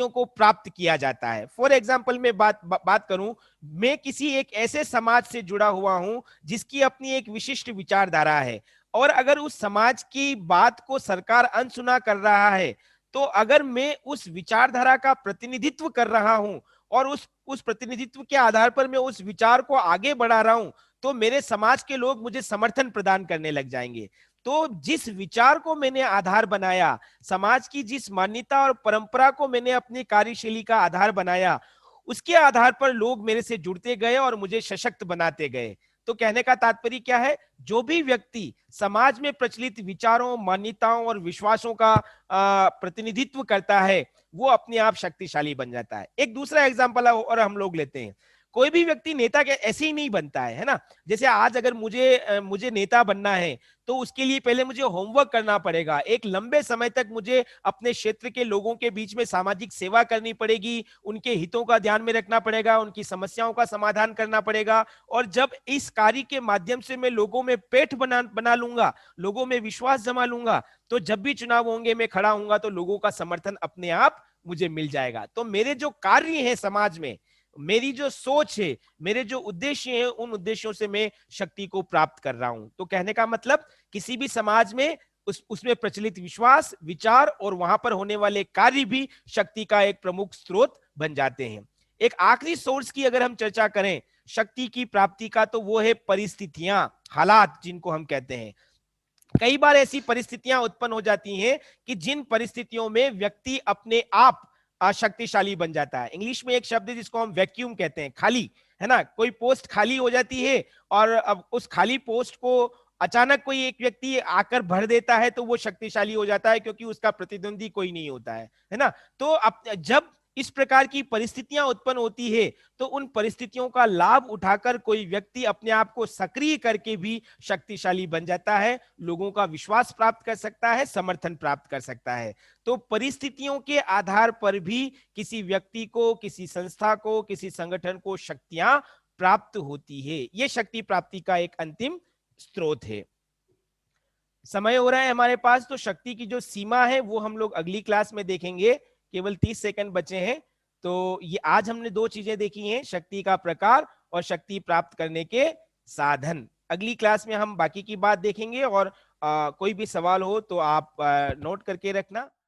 को प्राप्त किया जाता है। फॉर एग्जाम्पल मैं बात करूं, मैं किसी एक ऐसे समाज से जुड़ा हुआ हूं जिसकी अपनी एक विशिष्ट विचारधारा है, और अगर उस समाज की बात को सरकार अनसुना कर रहा है, तो अगर मैं उस विचारधारा का प्रतिनिधित्व कर रहा हूं और उस प्रतिनिधित्व के आधार पर मैं उस विचार को आगे बढ़ा रहा हूं, तो मेरे समाज के लोग मुझे समर्थन प्रदान करने लग जाएंगे। तो जिस विचार को मैंने आधार बनाया, समाज की जिस मान्यता और परंपरा को मैंने अपनी कार्यशैली का आधार बनाया, उसके आधार पर लोग मेरे से जुड़ते गए और मुझे सशक्त बनाते गए। तो कहने का तात्पर्य क्या है, जो भी व्यक्ति समाज में प्रचलित विचारों, मान्यताओं और विश्वासों का प्रतिनिधित्व करता है, वो अपने आप शक्तिशाली बन जाता है। एक दूसरा एग्जांपल और हम लोग लेते हैं, कोई भी व्यक्ति नेता के ऐसे ही नहीं बनता है ना। जैसे आज अगर मुझे नेता बनना है, तो उसके लिए पहले मुझे होमवर्क करना पड़ेगा, एक लंबे समय तक मुझे अपने क्षेत्र के लोगों के बीच में सामाजिक सेवा करनी पड़ेगी, उनके हितों का ध्यान में रखना पड़ेगा, उनकी समस्याओं का समाधान करना पड़ेगा। और जब इस कार्य के माध्यम से मैं लोगों में पेठ बना लूंगा, लोगों में विश्वास जमा लूंगा, तो जब भी चुनाव होंगे मैं खड़ा हूंगा तो लोगों का समर्थन अपने आप मुझे मिल जाएगा। तो मेरे जो कार्य है समाज में, मेरी जो सोच है, मेरे जो उद्देश्य हैं, उन उद्देश्यों से मैं शक्ति को प्राप्त कर रहा हूं। तो कहने का मतलब किसी भी समाज में उसमें प्रचलित विश्वास, विचार और वहां पर होने वाले कार्य भी शक्ति का एक प्रमुख स्रोत बन जाते हैं। एक आखिरी सोर्स की अगर हम चर्चा करें शक्ति की प्राप्ति का, तो वो है परिस्थितियां, हालात जिनको हम कहते हैं। कई बार ऐसी परिस्थितियां उत्पन्न हो जाती हैं कि जिन परिस्थितियों में व्यक्ति अपने आप शक्तिशाली बन जाता है। इंग्लिश में एक शब्द है जिसको हम वैक्यूम कहते हैं, खाली, है ना। कोई पोस्ट खाली हो जाती है और अब उस खाली पोस्ट को अचानक कोई एक व्यक्ति आकर भर देता है, तो वो शक्तिशाली हो जाता है, क्योंकि उसका प्रतिद्वंदी कोई नहीं होता है ना। तो अब जब इस प्रकार की परिस्थितियां उत्पन्न होती है, तो उन परिस्थितियों का लाभ उठाकर कोई व्यक्ति अपने आप को सक्रिय करके भी शक्तिशाली बन जाता है, लोगों का विश्वास प्राप्त कर सकता है, समर्थन प्राप्त कर सकता है। तो परिस्थितियों के आधार पर भी किसी व्यक्ति को, किसी संस्था को, किसी संगठन को शक्तियां प्राप्त होती है। यह शक्ति प्राप्ति का एक अंतिम स्रोत है। समय हो रहा है हमारे पास, तो शक्ति की जो सीमा है वो हम लोग अगली क्लास में देखेंगे। केवल 30 सेकंड बचे हैं। तो ये आज हमने दो चीजें देखी हैं, शक्ति का प्रकार और शक्ति प्राप्त करने के साधन। अगली क्लास में हम बाकी की बात देखेंगे, और कोई भी सवाल हो तो आप नोट करके रखना।